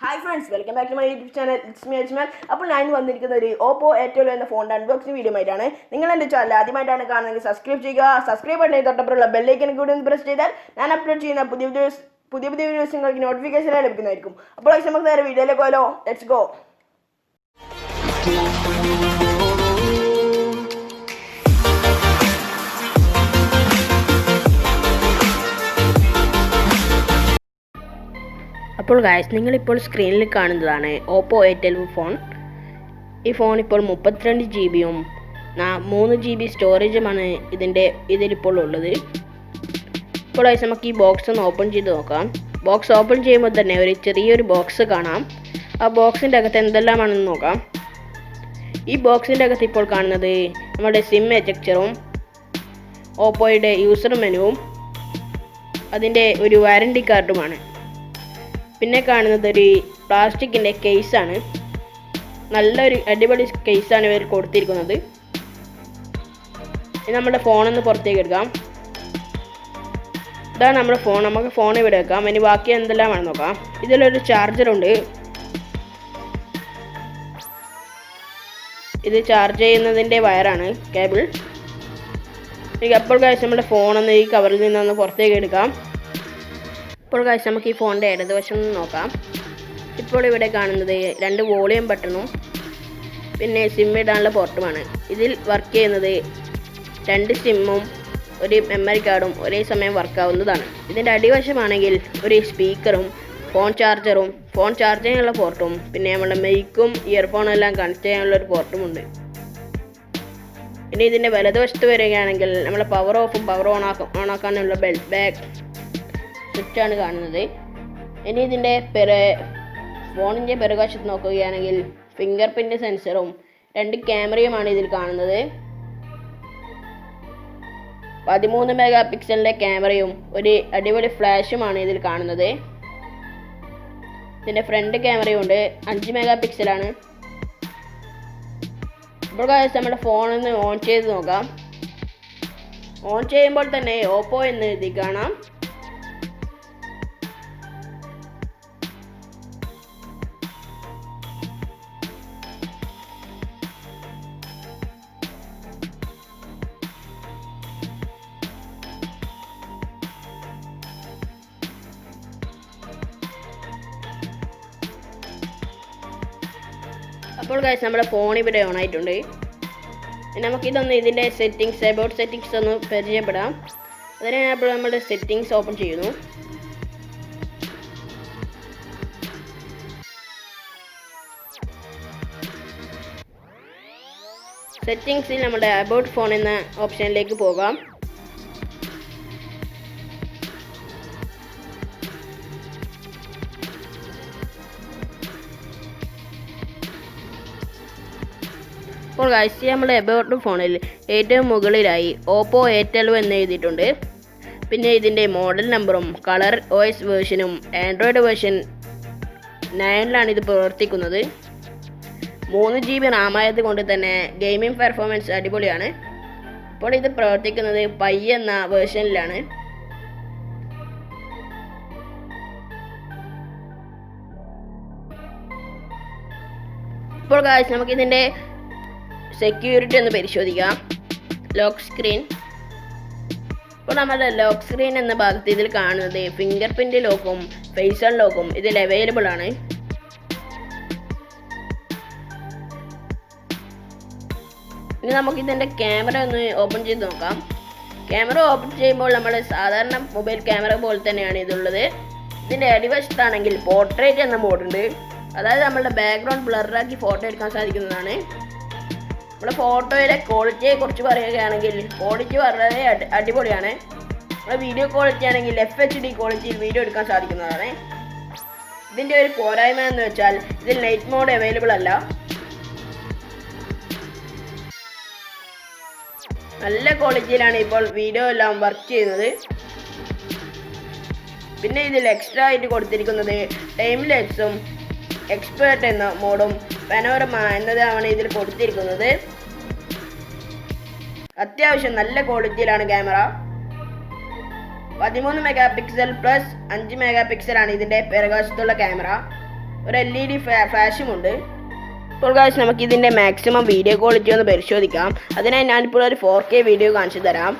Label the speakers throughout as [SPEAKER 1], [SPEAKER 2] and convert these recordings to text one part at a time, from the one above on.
[SPEAKER 1] Hi friends, welcome back to my YouTube channel. It's me Ajmal. അപ്പോൾ ഞാൻ വന്നിരിക്കുന്ന ഒരു Oppo A12 എന്ന ഫോണിന്റെ അൺബോക്സിംഗ് വീഡിയോ ആയിട്ടാണ്. നിങ്ങൾ എൻ്റെ ചാനൽ ആദ്യമായിട്ടാണ് കാണുന്നതെങ്കിൽ സബ്സ്ക്രൈബ് ചെയ്യുക. സബ്സ്ക്രൈബ് ബട്ടണിൽ തൊട്ടപ്പുറമുള്ള ബെൽ ഐക്കൺ കൂടി ഒന്ന് പ്രസ് ചെയ്താൽ ഞാൻ അപ്ലോഡ് ചെയ്യുന്ന പുതിയ വീഡിയോസ് നിങ്ങൾക്ക് നോട്ടിഫിക്കേഷൻ ലഭിക്കുന്നതായിരിക്കും. അപ്പോൾ നമുക്ക് നേരെ വീഡിയോയിലേക്ക് പോയാലോ. Let's go. അപ്പോൾ ഗായ്സ്, നിങ്ങളിപ്പോൾ സ്ക്രീനിൽ കാണുന്നതാണ് Oppo A12 ഫോൺ. ഈ ഫോൺ ഇപ്പോൾ 32 GB 3 GB സ്റ്റോറേജുമാണ് ഇതിലിപ്പോൾ ഉള്ളത്. ഇപ്പോൾ ഗായ്സ്, നമുക്ക് ഈ ബോക്സ് ഒന്ന് ഓപ്പൺ ചെയ്ത് നോക്കാം. ബോക്സ് ഓപ്പൺ ചെയ്യുമ്പോൾ തന്നെ ഒരു ചെറിയൊരു ബോക്സ് കാണാം. ആ ബോക്സിൻ്റെ അകത്ത് എന്തെല്ലാമാണെന്ന് നോക്കാം. ഈ ബോക്സിൻ്റെ അകത്ത് ഇപ്പോൾ കാണുന്നത് നമ്മുടെ സിം എജക്ടറും ഓപ്പോയുടെ യൂസർ മെനുവും അതിൻ്റെ ഒരു വാറണ്ടി കാർഡുമാണ്. പിന്നെ കാണുന്നത് ഒരു പ്ലാസ്റ്റിക്കിൻ്റെ കേസാണ്. നല്ലൊരു അടിപൊളി കേസാണ് ഇവർ കൊടുത്തിരിക്കുന്നത്. ഇനി നമ്മുടെ ഫോണൊന്ന് പുറത്തേക്ക് എടുക്കാം. ഇതാണ് നമ്മുടെ ഫോൺ. നമുക്ക് ഫോൺ ഇവിടെ വെക്കാം. ഇനി ബാക്കി എന്തെല്ലാമാണ് നോക്കാം. ഇതിലൊരു ചാർജറുണ്ട്. ഇത് ചാർജ് ചെയ്യുന്നതിൻ്റെ വയറാണ്, കേബിൾ. അപ്പോൾ ഗൈസ്, നമ്മുടെ ഫോണൊന്ന് ഈ കവറിൽ നിന്നൊന്ന് പുറത്തേക്ക് എടുക്കാം. ഇപ്പോൾ ഗൈസ്, നമുക്ക് ഈ ഫോണിൻ്റെ ഇടതുവശം നോക്കാം. ഇപ്പോൾ ഇവിടെ കാണുന്നത് 2 വോളിയം ബട്ടണും പിന്നെ സിം ഇടാനുള്ള പോർട്ടുമാണ്. ഇതിൽ വർക്ക് ചെയ്യുന്നത് 2 സിമ്മും ഒരു മെമ്മറി കാർഡും ഒരേ സമയം വർക്കാവുന്നതാണ്. ഇതിൻ്റെ അടിവശമാണെങ്കിൽ ഒരു സ്പീക്കറും ഫോൺ ചാർജറും ഫോൺ ചാർജ് ചെയ്യാനുള്ള പോർട്ടും പിന്നെ നമ്മുടെ മൈക്കും ഇയർഫോണും എല്ലാം കണക്ട് ചെയ്യാനുള്ളൊരു പോർട്ടുമുണ്ട്. ഇനി ഇതിൻ്റെ വലതുവശത്ത് വരികയാണെങ്കിൽ നമ്മളെ പവർ ഓഫും പവർ ഓണാക്കാനുള്ള ബെൽറ്റ് ബാഗ് സ്വിച്ചാണ് കാണുന്നത്. ഇനി ഇതിൻ്റെ ഫോണിൻ്റെ പിറകുവശത്ത് നോക്കുകയാണെങ്കിൽ ഫിംഗർ പ്രിൻ്റ് സെൻസറും 2 ക്യാമറയുമാണ് ഇതിൽ കാണുന്നത്. 13 മെഗാ പിക്സലിൻ്റെ ക്യാമറയും ഒരു അടിപൊളി ഫ്ലാഷുമാണ് ഇതിൽ കാണുന്നത്. ഇതിൻ്റെ ഫ്രണ്ട് ക്യാമറയുണ്ട്, 5 മെഗാ പിക്സലാണ്. ഇപ്പോൾ നമ്മുടെ ഫോണൊന്ന് ഓൺ ചെയ്ത് നോക്കാം. ഓൺ ചെയ്യുമ്പോൾ തന്നെ ഓപ്പോ എന്ന് എഴുതി കാണാം. അപ്പോൾ ഗൈസ്, നമ്മുടെ ഫോൺ ഇവിടെ ഓൺ ആയിട്ടുണ്ട്. നമുക്കിതൊന്ന് ഇതിൻ്റെ അബൌട്ട് സെറ്റിങ്സ് ഒന്ന് പരിചയപ്പെടാം. അതിന് അപ്പോൾ നമ്മുടെ സെറ്റിങ്സ് ഓപ്പൺ ചെയ്യുന്നു. സെറ്റിങ്സിൽ നമ്മുടെ അബൌട്ട് ഫോൺ എന്ന ഓപ്ഷനിലേക്ക് പോകാം. അപ്പോൾ ഗൈസ്, നമ്മുടെ എബൌട്ട് ഫോണിൽ ഏറ്റവും മുകളിലായി Oppo A12 എന്ന് എഴുതിയിട്ടുണ്ട്. പിന്നെ ഇതിൻ്റെ മോഡൽ നമ്പറും കളർ OS വേർഷനും ആൻഡ്രോയിഡ് വേർഷൻ 9 ഇത് പ്രവർത്തിക്കുന്നത്. 3 GB RAM ആയതുകൊണ്ട് തന്നെ ഗെയിമിംഗ് പെർഫോമൻസ് അടിപൊളിയാണ്. അപ്പോൾ ഇത് പ്രവർത്തിക്കുന്നത് പൈ എന്ന വേർഷനിലാണ്. ഇപ്പോൾ ഗൈസ്, നമുക്കിതിൻ്റെ സെക്യൂരിറ്റി ഒന്ന് പരിശോധിക്കാം. Lock screen. ഇപ്പോൾ നമ്മുടെ ലോക്ക് സ്ക്രീൻ എന്ന ഭാഗത്ത് ഇതിൽ കാണുന്നത് ഫിംഗർ പ്രിൻ്റ് ലോക്കും ഫേസ് അൺലോക്കും ഇതിൽ അവൈലബിൾ ആണ്. ഇനി നമുക്കിതിൻ്റെ ക്യാമറ ഒന്ന് ഓപ്പൺ ചെയ്ത് നോക്കാം. ക്യാമറ ഓപ്പൺ ചെയ്യുമ്പോൾ നമ്മൾ സാധാരണ മൊബൈൽ ക്യാമറ പോലെ തന്നെയാണ് ഇതുള്ളത്. ഇതിൻ്റെ അടിവശത്താണെങ്കിൽ പോർട്രേറ്റ് എന്ന മോഡുണ്ട്. അതായത് നമ്മളുടെ ബാക്ക്ഗ്രൗണ്ട് ബ്ലറാക്കി ഫോട്ടോ എടുക്കാൻ സാധിക്കുന്നതാണ്. നമ്മുടെ ഫോട്ടോയുടെ ക്വാളിറ്റിയെ കുറിച്ച് പറയുകയാണെങ്കിൽ ക്വാളിറ്റി വളരെ അടിപൊളിയാണ്. നമ്മുടെ വീഡിയോ ക്വാളിറ്റി ആണെങ്കിൽ FHD ക്വാളിറ്റിയിൽ വീഡിയോ എടുക്കാൻ സാധിക്കുന്നതാണ്. ഇതിൻ്റെ ഒരു പോരായ്മ എന്ന് വെച്ചാൽ ഇതിൽ നൈറ്റ് മോഡ് അവൈലബിൾ അല്ല. നല്ല ക്വാളിറ്റിയിലാണ് ഇപ്പോൾ വീഡിയോ എല്ലാം വർക്ക് ചെയ്യുന്നത്. പിന്നെ ഇതിൽ എക്സ്ട്രാ ആയിട്ട് കൊടുത്തിരിക്കുന്നത് ടൈം ലാപ്സും എക്സ്പേർട്ട് എന്ന മോഡും പനോരമ എന്നതാണ് ഇതിൽ കൊടുത്തിരിക്കുന്നത്. അത്യാവശ്യം നല്ല ക്വാളിറ്റിയിലാണ് camera. 13 megapixel plus 5 mega പിക്സലാണ് ഇതിൻ്റെ പിറകുവശത്തുള്ള ക്യാമറ. ഒരു LED ഫ്ലാഷുമുണ്ട്. ഇപ്പോൾ ഗൈസ് നമുക്ക് ഇതിൻ്റെ മാക്സിമം വീഡിയോ ക്വാളിറ്റി ഒന്ന് പരിശോധിക്കാം. അതിനായി ഞാനിപ്പോൾ ഒരു 4K വീഡിയോ കാണിച്ചു തരാം.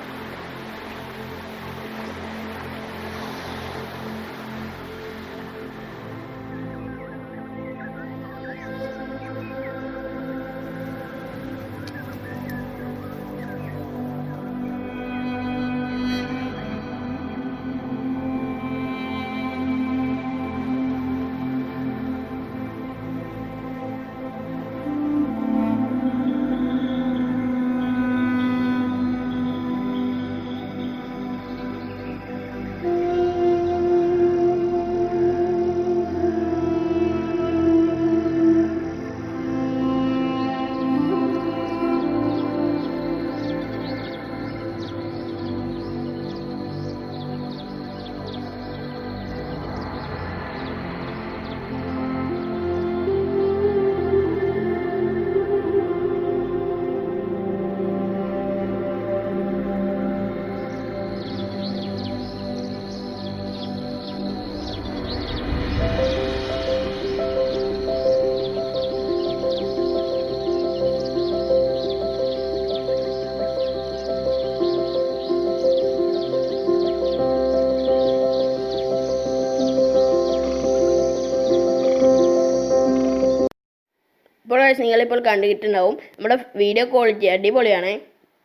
[SPEAKER 1] ഇപ്പോൾ നിങ്ങളിപ്പോൾ കണ്ടിട്ടുണ്ടാവും നമ്മുടെ വീഡിയോ ക്വാളിറ്റി അടിപൊളിയാണ്.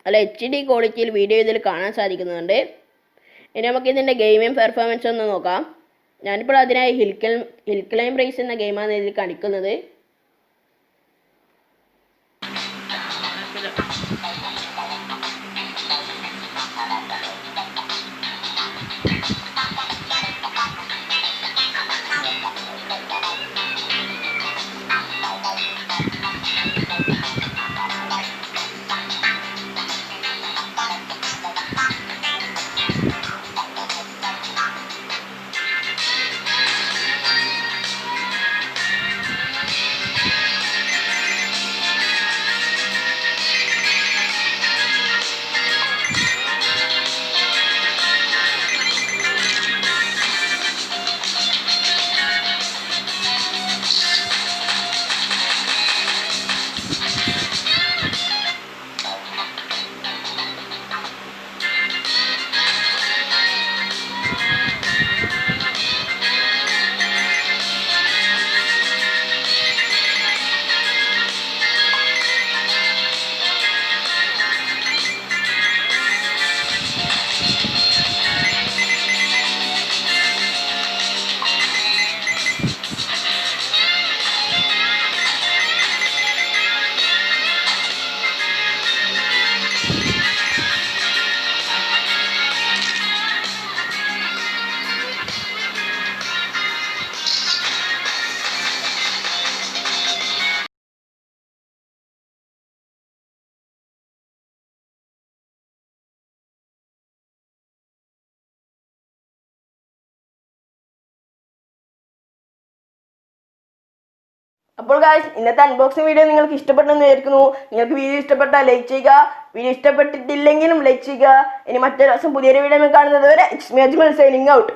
[SPEAKER 1] അല്ല HD ക്വാളിറ്റിയിൽ വീഡിയോ ഇതിൽ കാണാൻ സാധിക്കുന്നുണ്ട്. ഇനി നമുക്ക് ഇതിൻ്റെ ഗെയിമിംഗ് പെർഫോമൻസ് ഒന്ന് നോക്കാം. ഞാനിപ്പോൾ അതിനായി ഹിൽ ക്ലൈംബ് റേസ് എന്ന ഗെയിമാണ് ഇതിൽ കളിക്കുന്നത്. അപ്പോൾ ഗായ്സ് ഇന്നത്തെ അൺബോക്സിംഗ് വീഡിയോ നിങ്ങൾക്ക് ഇഷ്ടപ്പെട്ടെന്ന് വിചാരിക്കുന്നു. നിങ്ങൾക്ക് വീഡിയോ ഇഷ്ടപ്പെട്ടാൽ ലൈക്ക് ചെയ്യുക. വീഡിയോ ഇഷ്ടപ്പെട്ടിട്ടില്ലെങ്കിലും ലൈക്ക് ചെയ്യുക. ഇനി മറ്റൊരു ദിവസം പുതിയൊരു വീഡിയോ കാണുന്നത് വരെ it's me Ajmal signing out.